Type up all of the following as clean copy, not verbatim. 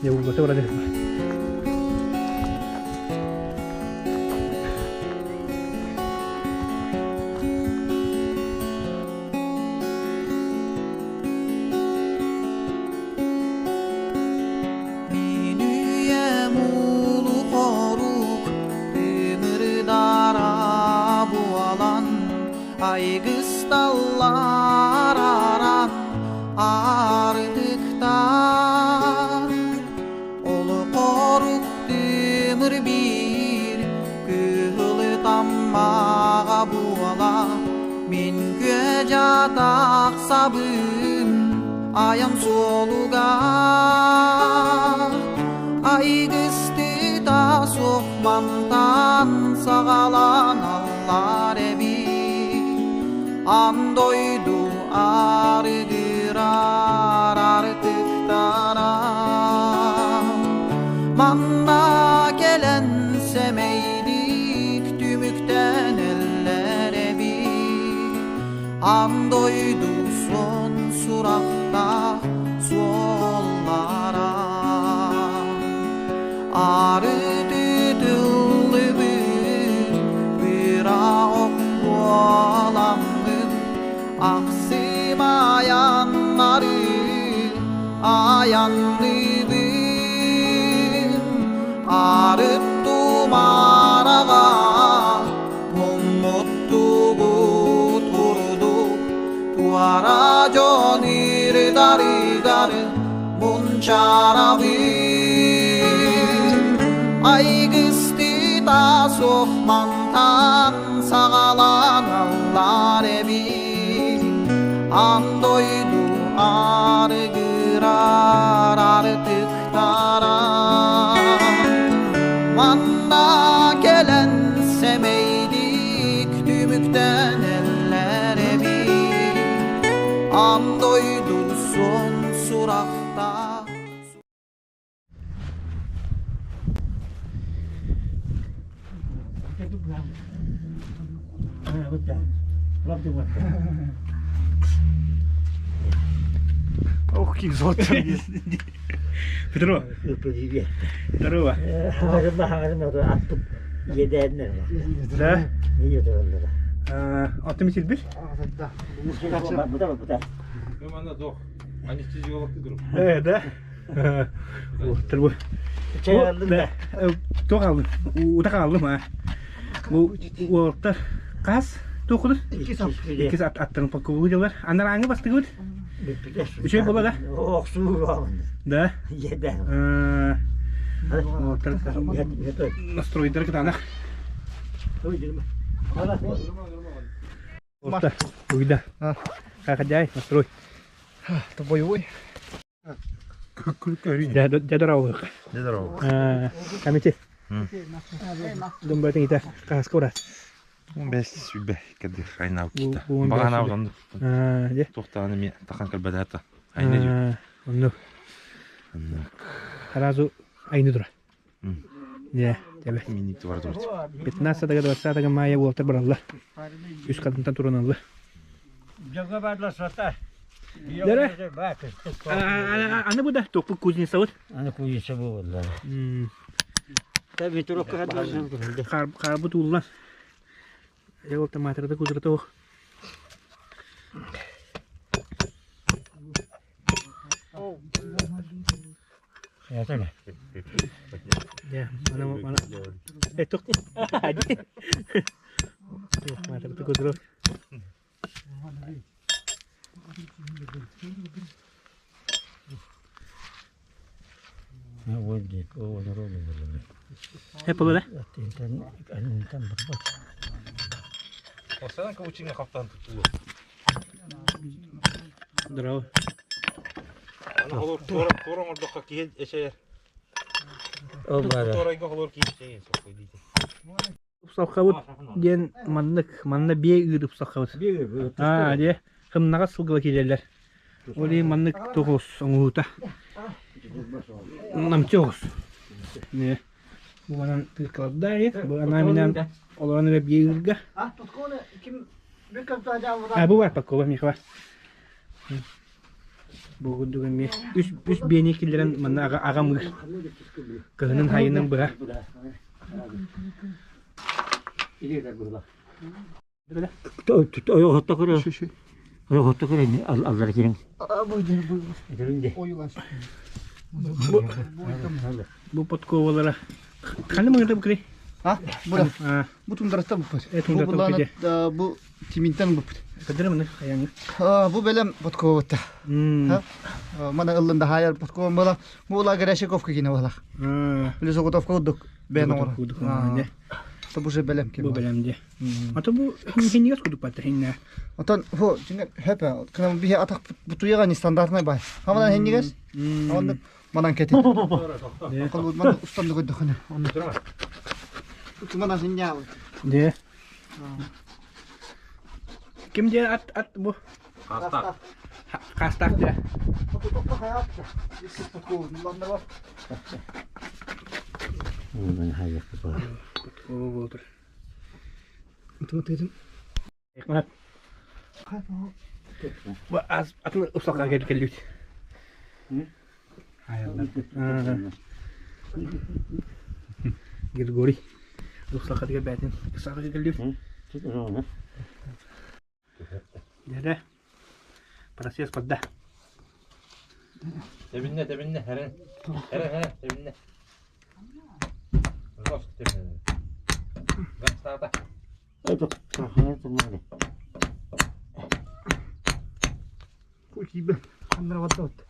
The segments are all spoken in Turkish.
Ya bu batı orada. Aygız dallar aran ardıktan Olu koruk dümür bir Kıhılı tammağa buala Min göcadak sabın Ayam soluga Aygızdı da sokmandan Sağalan allar ebi Andoydu argırar artık dara Manna gelen semeydik Tümükten ellere bir Andoydu son surakta sollara Arıdı dıllı bir ok olam Aksım ayanları ayanlıyım Arıttım arağa Mummuttuğu turduk Duvara conir darıgarı Munçarabim Aygıstı da sohmantan Sağalan allar evi Andoydu argırar artık dara Vanna gelen semeydik Tümükten ellere bir Andoydu son surakta Ох, каких золотых. Петро. Здорово. Attım. Yedenler var. Да? Ne yiyordu onlara? Atım için bir. Bu da. Ben anda dok. Anesteziyologda durum. Evet, da. Dur bu. Çay aldın da. Tok aldım. Uta kaldım ha. Bu orta kas tokudur. İki saat attırın pakılı diyorlar. Anlar hangi bastı gül? Bir şey bula da. Oksu var. Да? Yeden. Вот настройдер kita anak. Orta. Udah. Kakak jai настрой. Тобой ой. Jadaraw. Здорово. Kami ci. Domba kita kas koras. Бес сүбе кәдір айнап кетті. Буын Бағана бәсі. аудандық. Je. Тоқтағаны мен таққан кәлбәдәті. Айна жүр. Onu. Сразу айны дура. Ya, tabii. Миникті бар дұрды. 15-20 maya volta barallar. Üst katından turanallar. Jaga badla sata. Dere? Ana bu da topuk kuzinsa var. Ana kuyusu bu vallahi. Tabii turuk kadar. Karbu tullar. Ya volta matrada kuzrata o. Ya sana. Ya, mana. Tok. Hadi. Matrada kuzrata. Ne oldu? O olur olur. Hep olur ha? Anten berbuat. Осыдан кәучіңе қаптан тұтылы. Дұрау. Олар торан ордаққа кейін әшәйер. Олар. Торайға олар кейін әшәйер соққой дейді. Ұпсаққабыт ден манна бей үйір ұпсаққабыт. Де, қымнаға сылғыла келелер. Олей манны тоғыз оңуыта. Намчы оғыз. Не. Bu bana tıkladı bu anaminem olanı ve bir yılga. Bu var bak oğlum yıkı var. Bugün mi? Üç beni killerin bana ağam kızının hayının bıra. Oyo hotta kuru. Oyo hotta kuru. Allar kirin. Bu potkovalara. Kanı mı yırtıp kiri? Ha? Bura. Ha. Bu tundratta bu pır. tundratta Bu bu bulanat pide. bu timinten bu pır. Kadir mi? Ayağını. Bu belem potkovata. Ha? Mana ıllında hayal potkova bala. Bu ula Grashkovka yine bala. Bile sokutovka uduk. Ben ora. Ne? Bu же belem ki. Bu belemde. Ata bu hinni yaz kuduk patır hinne. Atan ho şimdi hep kana bir atak bu tuyaga ni standartına bay. Hamadan hinni ges. Onda manan keti. Akıl man ustandı koydu hani. Onda. Bu manan hinni ya. De. Kim diye at bu? Kastak. Kastak de. Bundan hayır bu. Potkovadır. Itu dedim. Ekmat. Bu az atın uslaka gelip. Hayallar. Girgori. Uslaka gelip betin. Uslaka gelip. Dede. Parasiyas padda. Tebinle. Heren. Tebinle. Rost tebinle. Bak sağda. Evet, hayır tamam. Bu gibi. Kamera vatta vatta.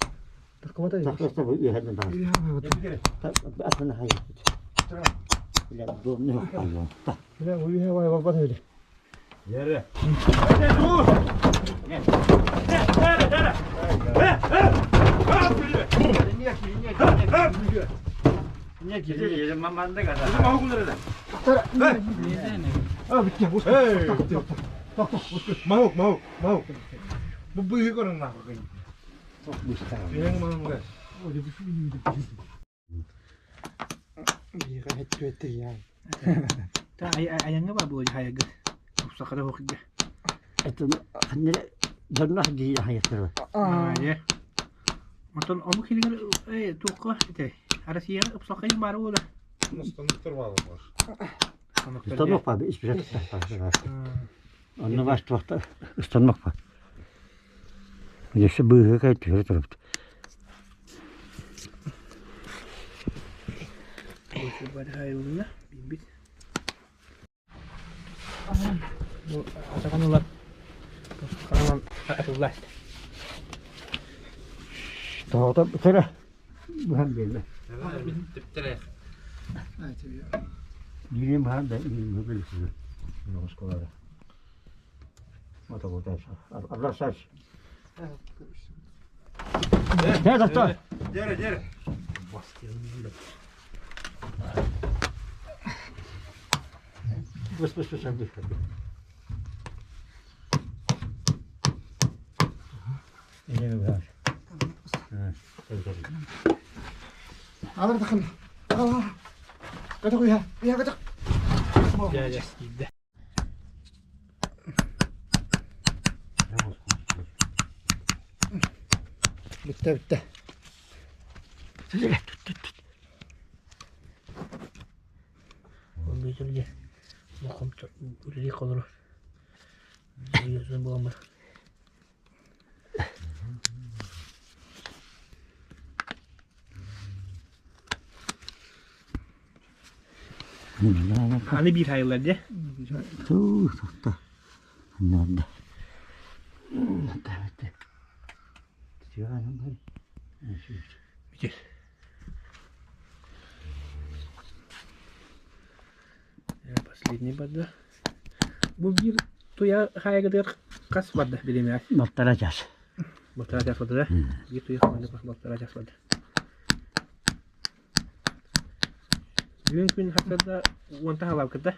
Takvata ya. Taklaşta bu yerden daha. Ya vatta. Atına hayır. Ya bu ne yapalım? Ya bu ya vay vatta öyle. Yere. Niye ki? Yerim mamanda kadar. Bizim avukun nerede? Abi bitti. Bu. Hey. Mahuk. Bu büyük onun ne? Benim manım gel. Öyle bir şey miydi? Bir gayet kötü ya. Ta ayağına var bu hayagı. Uslaka da hokga. Etun hanere canına diye hayatlar. Ya. Matan amu kiligar tuqa ite. Arasiya uslaka maru da. Mustanıktır var. Ustanmak var, hiçbir şey tutmaz. Onu başta vakti ustanmak var. Yaşa bığı kayıt öyle tarafta. Bu bari hayırlı. Bit. Bu atakan ulan. Kalan atıllar. Dağda bir kere. Bu hem belli. Teptere. Evet ya. Yürüyeyim hem de yürüyeyim böyle size. Yunus kolayla. Mata burada. Allah sağ olsun. Ne doktor? Yere. Bıs sen bir. İyi mi var? Alır takın. Al. Kaçak ya. Ya kaçak. Ya gitti. Bitti. Bu güzelce. Bakım üreli kalır. Yüzün bu ama. Hani bir hayırlar diye. Tuh, tuh. Nerede? Evet. Cihanım var. Güzel. Ya последний bada. Bu bir tuya haya kadar kas bada bileyim ya. Baktaracağız. Baktaracağız bada da. Bir tuya haya baktaracağız bada. Gün haftada wanta halav kada.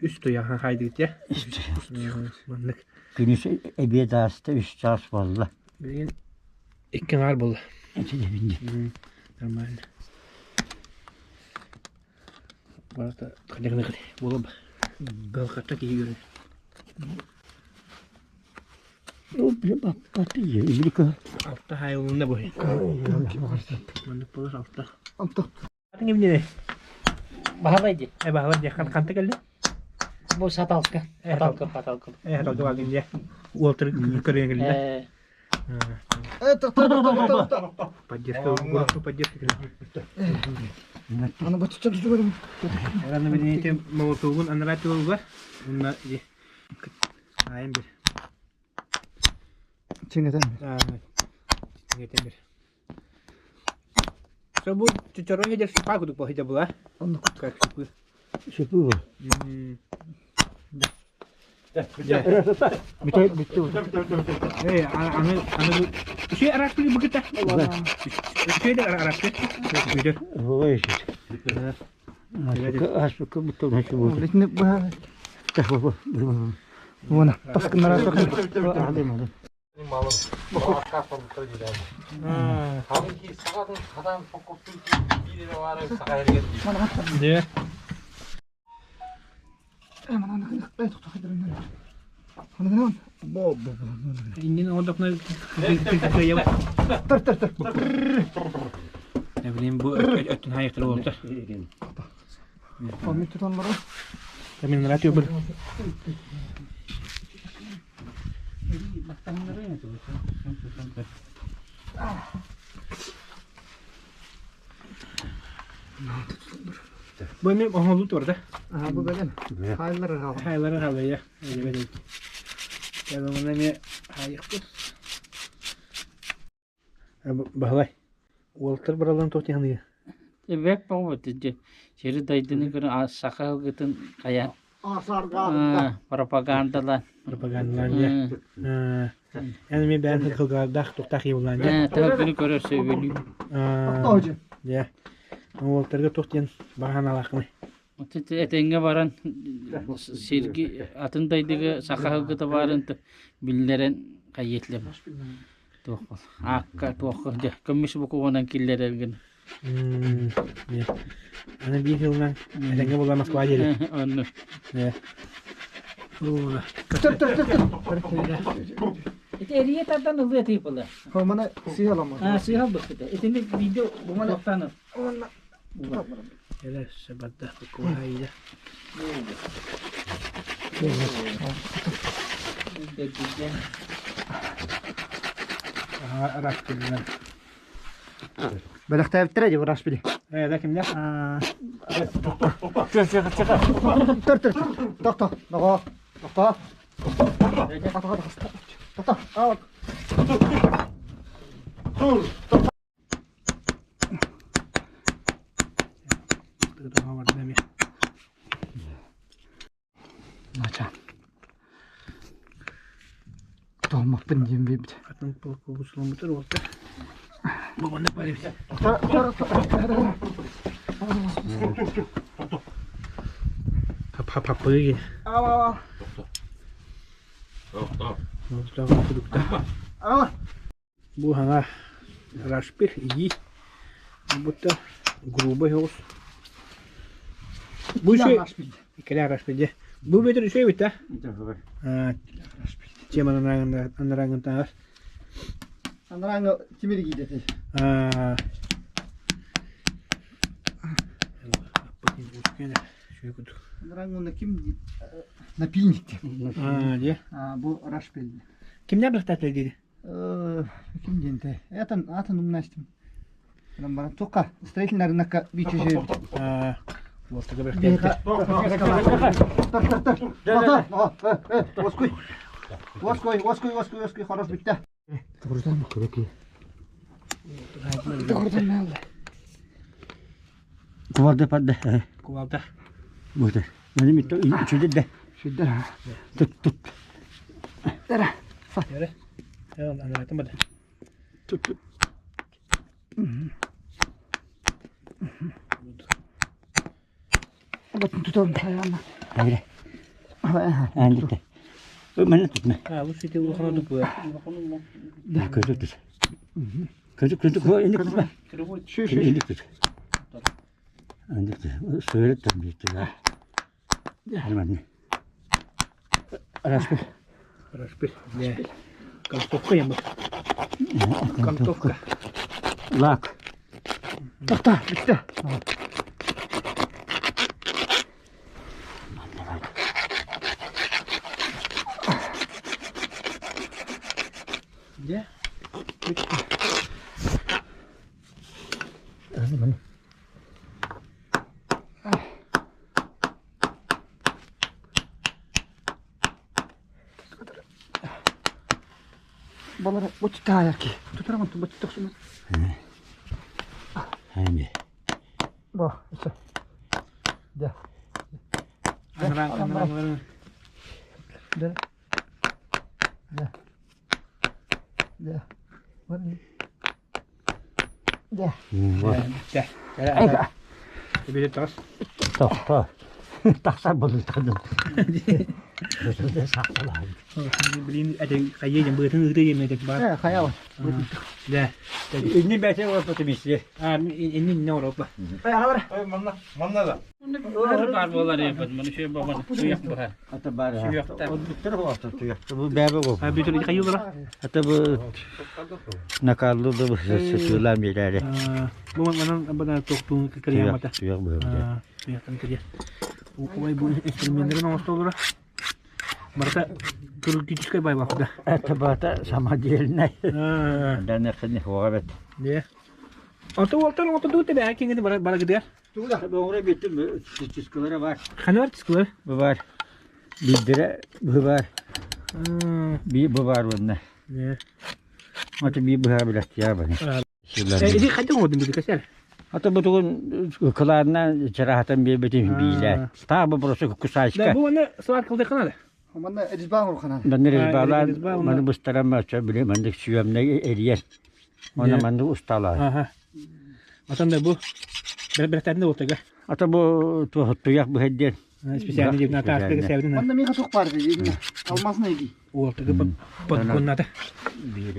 Üst tuya haydi gitti. Manlık. Güneş ebiye derste 3 saat valla. Bilin ikkin ağır bol. Eti de bindi. Normal. Varsa kadar ne kadar bolup galkatta ki yürü. O bir batı ye. İbrik o. Altta hayalında bu. Mandık bulur altta. Altta. Atın gibi ne? Bahalaydı. Bahar ya kanta geldi. Bu satalka. Satalka. Hadi o geldi ya. Walter körüye geldi. Так. Поддержка, город поддержка. Аны батып чыгып жүрөм. Аны мен айтам, молотогун анраты болга. Мына же. Айым бир. Чеңетем. Чеңетем бир. Собу чочорон гедер шипаку дуп хида була. Аны Как шипу. Şepu. Bitti. Аны şey araç bir bıkıta. Şey de araç. Şey. O iş. Aşkı bitti ne şu bu. Летне ба. Так bu. Вон, таскынара токын. Aldım. Ne? Аны кандай токтойдурун. Аны бо. İngin odakna kıyım. Тыр. Ne bileyim bu ötün hayıklı oldu. Аны тутан бара. Tamin ratio bir. Bu benim oğlu orada. Aha bu belen. Hayırlar kal. Hayırları kalıyor ya. Öyle böyle. Ya ben buna ne hayıktır. Bağlay. Walter buradan tot yanıyor. Evet baba dedi. Şeri daydığını göre sakal gıtın kaya. Асарга. Propagandalar. Propagandalar ya. Yani ben kılgardak tuktak yılan ya. Tabii göre söylüyor. Тоожи. Ya. Walter'ga tot yan bahanalakını. Etenge varan sergi atın daydığı sakal gıtı varın billeren kayetle. Toqol. Akka toqol. Kömüş bu kovadan killer ergen. Ya. Ana bir yıldan edenge bulan Moskva geliyor. Onu. Ya. Ulan. Eriye tadan oluyor tipola. Мана сыялама. Sihal bakıda. Etinde video bu mana tanır. Hele sebatta bu kolaydı. Araştırdılar. Белек тайыптыр деп ураш били. Да kimler? Тыр. Токто. Ного. Токто. Токто. Ал. Tırdağı var demi. Нача. Толмакпын дейм бейбит. Atın polku usulun butur oldu. Bu ne var ya? Hap böyle. Ал. Ал. Bu hana raşpir iyi. Bu da grubu yos. Bu şey ikili raşpir. Bu bedir şey bitti. Cemanın anlarında var. Анараңы тимери кийдети. Анараңы ким дейт? Напильник деп. Де. Бу рашпил. Kimler rıhtatlı dedi? Ким дейт? Атын умнастым. Анан бара тока строительный рынокка бичеше. Вот так рыхтатlı. Воской, хорош битте. Buradan mı kırık? Oradan ne aldı? Kuvarda padde. Kuvalda. Burada. Benim içinde de. Şurada. Tut. Dere. Yere. Evet anlattım hadi. Tut. Bakın tutalım ayağına. Hayır. Anlattı. Ömer'le tutma. Bu site uğraşmadık bu ya. Gözü tut. Gözü koy. Elini tutma. Şu. Elini tut. Anlattı. Söyle tabii ki. Hemen. Araştır. Raşpir. Ne? Kantokka ya bu. Kantokka. Lak. Tahta bitti. Ya. Balara bu çıta ayaki. Tutaramam bu çıta şunu. Hani. Bu işte. De. Anarang. De. De. De. Var mı? De. Var. De. Ega. Bir tas. Tahta. Tahta bulutladım. Gözümde saklar. Bilin ada kaya yang bertemu tu yang ada bar. Kaya var. De. İnni bete var potemisi. Ini ne olur bak. Kaya var. Manna da. Var bolar yapın. Bunu şey baban suyak bahar. Hatta bari. Şu yakta. O bitti o hafta tuyak. Bu bebe bu. Ha bir türlü kaya olur. Hatta bu nakallı da bu sütülen yerleri. Bu mana bana toktuğun kekeriyan mata. Tuyak bu. Tuyak kan kerja. Uai bu instrumenlerin olsa olur. Mereka turun titis kay bay waktu dah. Hatta bata sama diğerine. Dan nekini hovet. Ya. Atau tu tebe aking ini bala gede. Tabii oraya bitti mi? Çizgileri var. Kana var sekolah. Bu var. Bildire bu var. Bu var bunlar. Ya. Hatta bir bu habilat ya bana. Ini kadang modun bir kasar. Hatta bu tuğun kılarına cerahatan bir betim biler. Ta bu burası kusayışka. Dah bu mana soal kau dekana dah. Aman da ediz bağır kanan. Ben nereye bağlar? Ederiz bağlar. Bana bu staramı açıyor bile. Ben de süyemle eriyer. Ona ben de ustalar. Aha. Macam dah bu. Berat ne oldu ga? Hatta bu tuyak bu hediye. Spesialnya juga nak aspek kesehatan. Banda mika çok var dedi. Almaz ne gi? Oldu ga pon nada. Bir.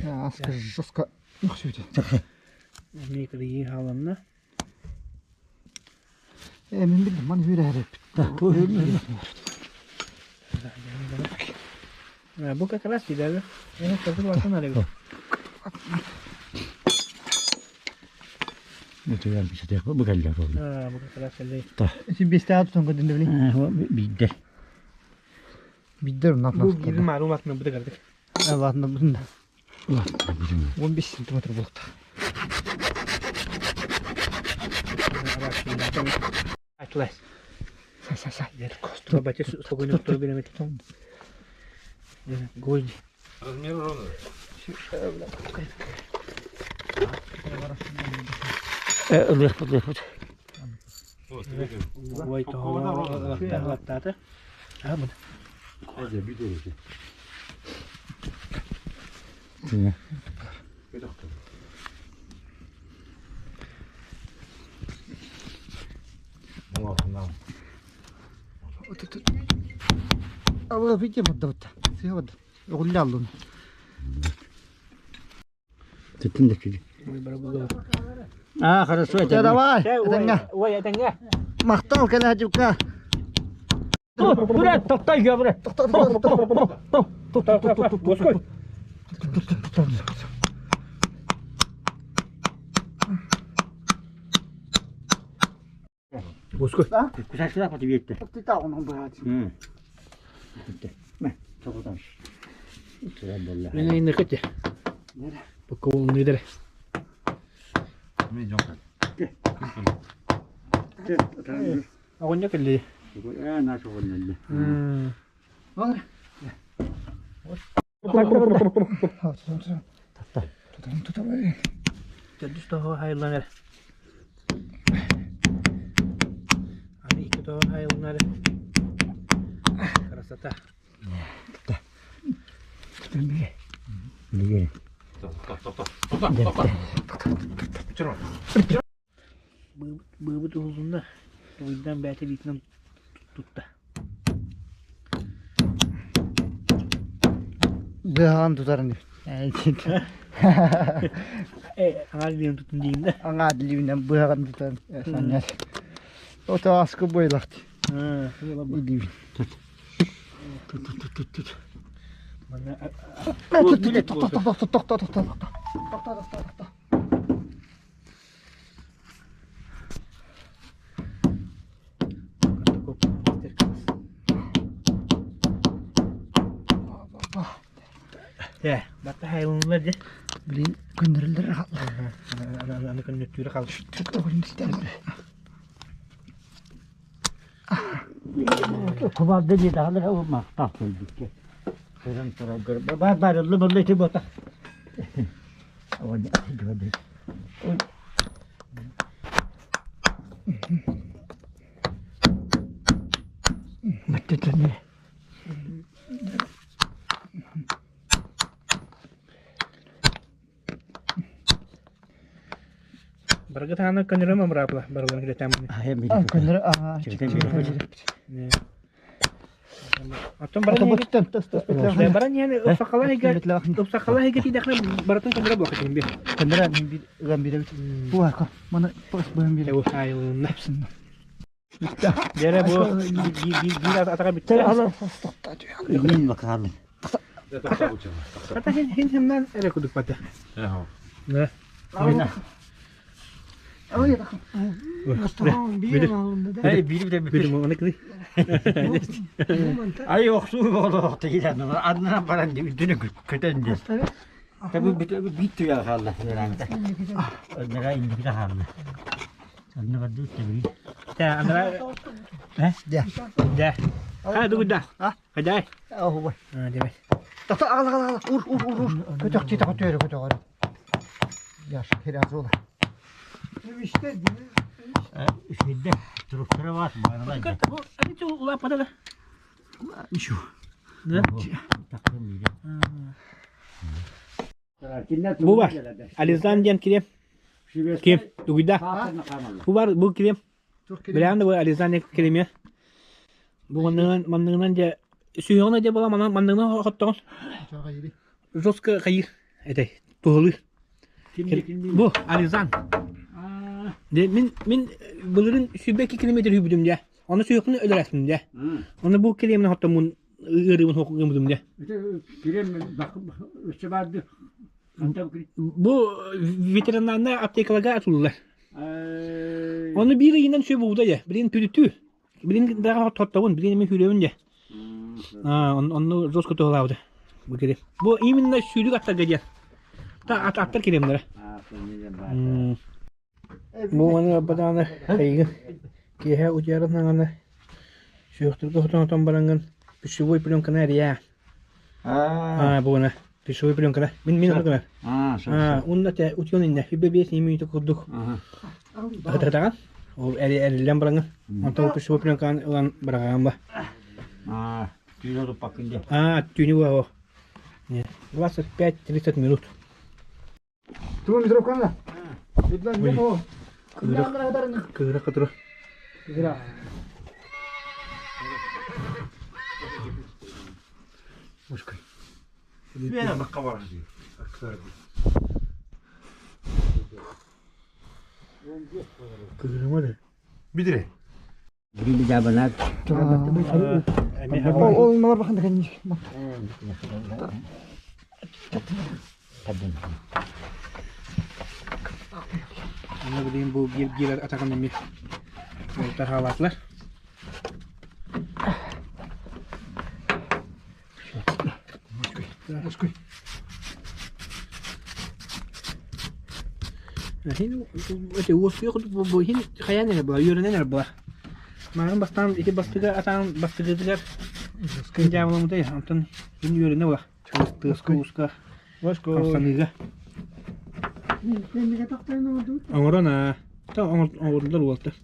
Ya asker joska. Yok şöyle. Ini kali halamna. Emin bildim man hüre herep. Nah, buka kelas di dalam. Ini satu waktu ada ga. Ne tuyak bir şey bu kadar oldu. Buka kelas kali. Şimdi bir saat tutun kadın da bilin. Bitti. Bitter nak Bu nak. gibi malumatını bu da gördük. Evet ne bunda. 15 cm buldu. Atlas. Say. Jadi kostum baca spokojnya betul bilang itu. Gold. Размер ровно. Ilık. Вот, Woi toh waktu. Ah, bu. Hadi bir derece. Ama bir şey madde bitti. Suya madde. Oğullu aldım. Tütün de çocuk. Karısı ötedi. Ya da var. Tengah. Woi, tengah. Maktal kena juga. Buraya tokta ya buraya. Bosku. Bosku. Güzel şeyler yaptı bir etti. Tidak onun bu hadi. Bitti. Ben çok utanmış. Sıra bolla. Ini deket ya. Pukul ini dah. Мы идем как. Aku nya kali. Nasıl olmalı? Var. Tutam. Jadi toh hayvanlar. Ani ikut toh hayvanlar. Kerasa tak? Biliyor. Вчера. Betul uzunlah. O yüzden belki bitmem tuttu. Behan tutarım. Angal bilang tutun diyeyim de. Ang adliwinan behan tutarım. Sanya. O da askı boylaktı. Ha, şöyle bak. İdivin. Tut. Toqta. Ya, batta hayvanlar ya. Bilin gönderildi. Ana kan nötüre kaldı. Kubar dedi daha da olma. Tahtık ki. Selam sonra gör. Bak lımırlı bota. O ne gördü. Bitti ne? Barga tane kanıra mı bırakla? Barga kita tamu. Hem bir. Gönderir. Ne? Atın barga Bu ne? tutam tas. Ya baran yani ufakala higa. Ufakala higa tidak nak baratın kanıra bakatın bir. Gönderer bir gambire. Bu var ka. Bana pas ben bir. Ya bu hayvan hepsin. Dere bu gila ataka bitti. Allah. Min bakalım. Kata hemen ere kuduk pata. Ne? Oyna. Öyle de. Hey biri de Bir de onu kıy. Ay yoksu oldu. Tekilen adına paran diye üstüne kötendi. Tabi bitti ya Allah herhalde. Onlara indi bir daha. Sanırım var dur tabi. Ya andra. Ya. Ya. Ha dur da. Ha? Hadi. Oh, vay. Ha demek. Tata al. Ur. Kötü çita kötü. Ya şeker az ola. Şeyde truklara var mı? Arada Bu hadi tu ulah pada lah. şu. Ne? Takım iyi. Bu var. Alizan diyen kirim. Kim? Dugida. Bu var bu kirim. Bilen de bu Alizan diyen kirim ya. Bu mandığından da suyuna da bala mandığından hotton. Roska kayır. Ede. Tuhulu. Bu Alizan. De min bunların sübeki kilometre hübüdüm de. Onu suyukunu öleresin de. Onu bu kilimle hatta mun ırımın hukukumudum de. Kirim bakıp işte vardı. Bu veterinarlar aptekalara atılırlar. Onu bir yerinden şey buldu ya. Birin püdütü. Birin daha tattavun. Birin mi hülevun de. Onu rosko toğlavdı. Bu kilim. Bu iminle sülük atlar gece. Ta atlar kilimlere. Bu mana badana kaygı. Kihe ujarın nangana. Şuhtur hoton barangan. Pişuvoy plyonka ya. Bu ne? Pişuvoy plyonka. Min onu kana. Unda te utyonin ne? Bebes imi to kurduk. Tahan. O el barangan. Onto pişuvoy plyonka ulan barangamba. Tüyleri bakınca. Tüyni o. 25-30 minut. Tuh mikrofon lah. Idlan Wih. mo. Kira terus. Kira. Muskul. Bir bakka var diyor. Aksar. Kira mana? Bir dire. Bir de bana. Oh, nomor bakın da kan. Ana bileyim bu giler atakan emir. Voltar halatlar. Muskul. Hin öte usul yok bu hin kayan ne bu yürünen ne bu. Mağın bastan iki bastıga atan bastıgılar. Kıncamlı da ya antan hin yürüne bu. Çalıştığı uska. Vasko. Sanıga. Angorana. Tamam angorlar voltar.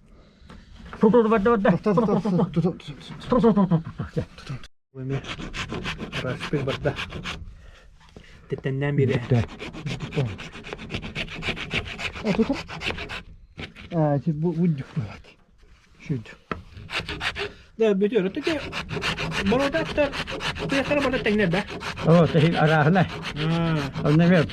Vemi. Raspil barda. Tetenden biri. Tutup. Bu ucuk bak. Şuydu. Da bitiyor. Öteki bana da atar. Kıyakara bana tekne be. O tehil arahına. Onu ver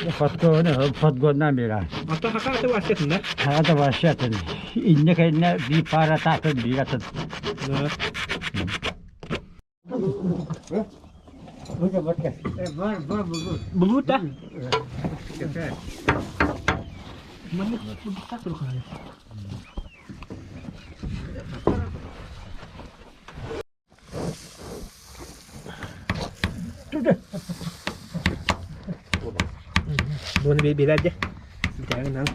fatgondan beri. Hatta hakaratı başlatın da. Hadi başlatın. İnne kendine bir para takın bir atın. Burada bak. Var bulur. Bulut da. Mana bulut tak terus kan. Bunu bir aja. Jangan nang.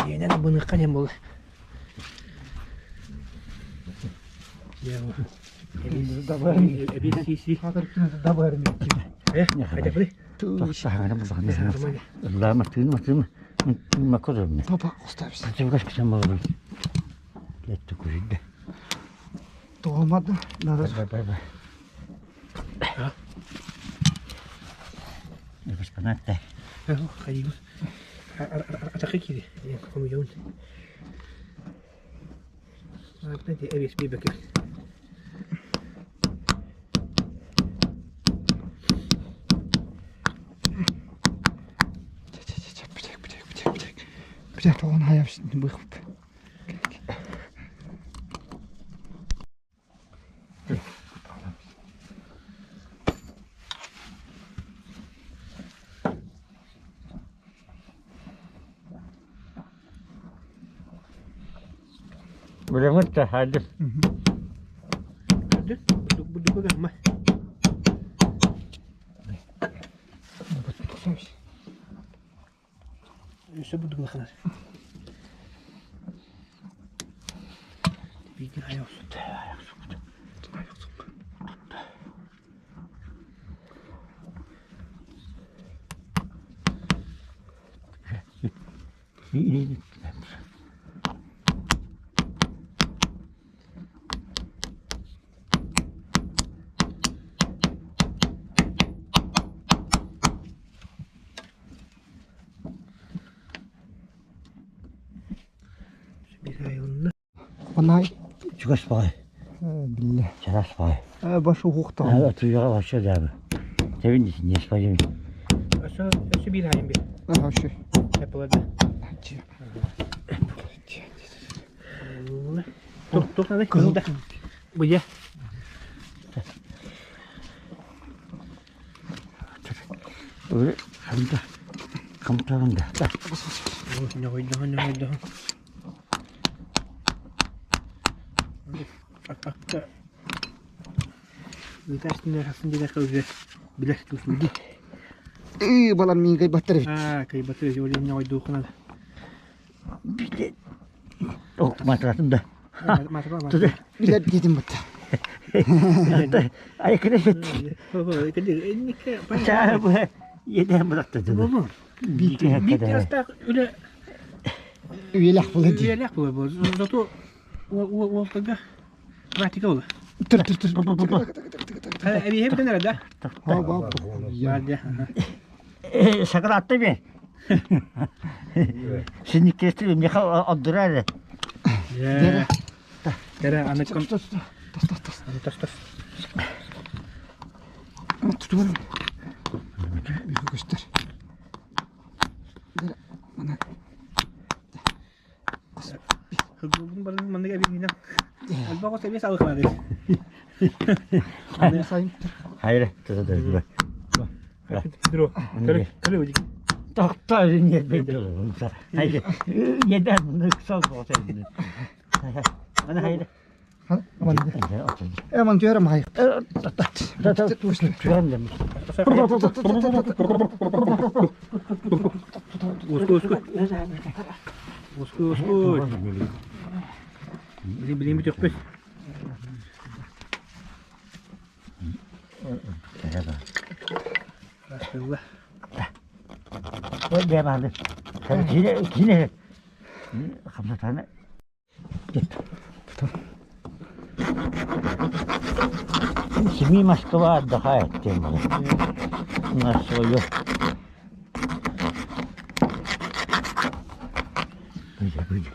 Dia nya bener kan yang boleh. Ya. Ebi sisi. Ada boleh. Sahana mı bakın? Allah matın. Makorum. Papa, ostavишь. Sen kaç kişi var? Yetti kuyuda. Doğmadı. Narız. Bay. Ha? Nefes kanatta. Kayu. Atak kiri. Yang kamu jauh. Apa dia habis bebek. Bir dakika onu hayal şimdi bu. Böyle mutlu hadi. Ada. Buduk kan mah. Şu buduk kan. Bikin ayo. İyi. Bir ayolunu. Onay. Çıkış bay. Billah. Çaras bay. Başı hukukta. Abi oturuyor başladı abi. Sevindisin yaş bacım. Şu bir ayın bir. Aha şu. Yapıldı. Tok hadi kızıldı. Bu ya. Öyle komutanında. Ne koydu. Akta. Bir taşın arasında bir dakika üzer. Bilir tutuldu. Balan mingay battır. Kayak bateri jolin ne koydu kana. Bir de matratında. Masa Tudu. Bilir dedim battı. Ayakını fetti. Ini ke Çağır bu yedem bıraktı dedi. Oğlum. Bir hasta öyle Üyelik bula diye. üyelik bu. Zato o taga pratika ola. Tır. Abi hep nerede? Ha bak. Vardı. Sakın attı mı? Şimdi kestim ne kadar addırar. Ya. Kera anak kom. Tas. Tas. Tutuyorum. Bir göster. Bana. Hubungan baru mana kayak begini. Alba kok saya salah kemarin. Anne sayın. Hayır, tutu. Terus. Kalau uji. Doktor niye bedel hayır. Yedem bunu kısa olsaydı. Bana hayır. Aman. Aman diyorum hayır. Usku. Beli bir cepet. Astagfirullah. Ne yapalım? Yine. Kamsa tane. Git. Şimdi Moskova daha ettim bana. Nasıl yok. Böyle.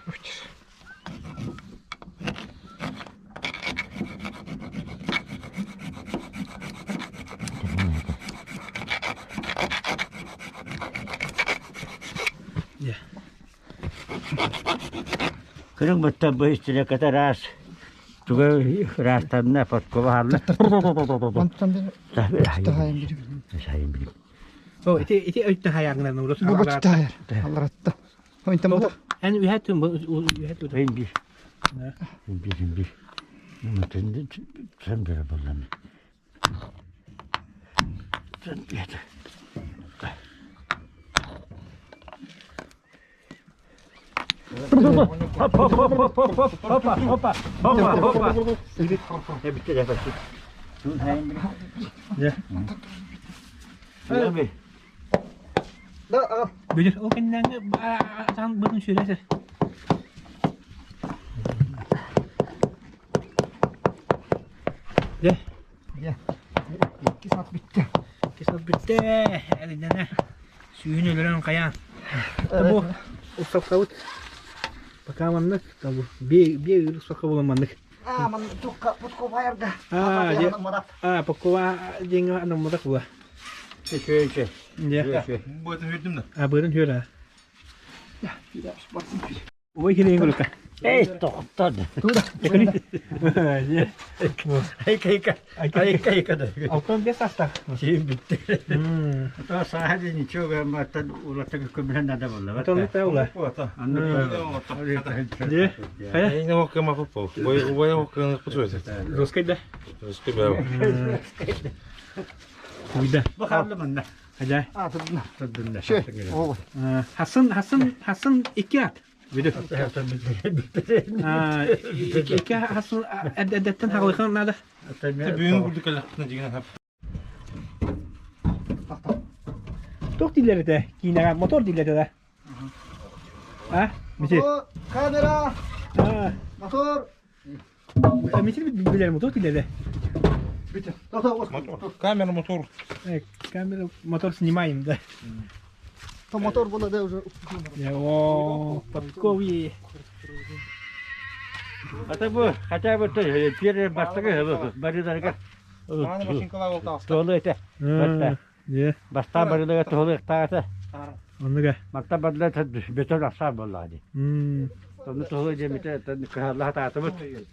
Kırık bıtta bu üstüne kadar az. Tuga rastanna patkova harlı. Mantıktan beri tutahayım biri. Sayın bilim. O iti öttü hayarlarına burası. Bu tutahayır. Allah ratta. O intim bu. En ühetüm bu ühetüm. Ben bir. Bir. Mümkün sen böyle bulamı. Sen yeter. Hoppa. Ya bitti ya bitti. Ya. Abi. Da Bilir o kendinden sen bunun süresi. De. Ya. 2 saat bitti. Kisat bitti. Elinden ne? Suyun ölüren kayan. Tabu. Ufak kavut. Bakamanlık tabu. Bir ufak bulamanlık. Man tukka putko bayar da. Pokoknya jenggot anu mutak gua. Şöyle. Ya. Bu eti verdim de. Beureun hura. Oi kini ngulu ka. Tohtan. Kini. Ya. Ayka da. Auton biasa sta. Şey bitti. Ata sadece ni çok ama tad ulatak kumlan nada bolla. Auton tahu lah. Bu ata. Ya. Kaya. Ainda vou queimar pro povo. Vou queimar pro povo. Roskay dah. Terus que belo. Udah. Bakalım bunda. Aja. Tadında. Şey. O. Hasan iki at. Video. İki Hasan adetten hakikan nada. Büyüğün bulduk alaktığına cigine hep. Tok dilleri de. Kina motor dilleri de. Ha? Misal. O kamera. Ha. Motor. Misal bilir motor dilleri de. Bitti. Tamam. Мотор. Камера, мотор. Kamera motor snimaim da. Tam motor bola da уже. Ya o patkovi. Ata bu, hatta bu bir bastığı hava. Bari da Mana машинка var oldu aslında. Tolu ete. Batta. Ya. Basta bari da tolu ete. Onu ga. Makta badla tad beton asar bolla hadi. Hmm. Tolu tolu je mite tad kahla ta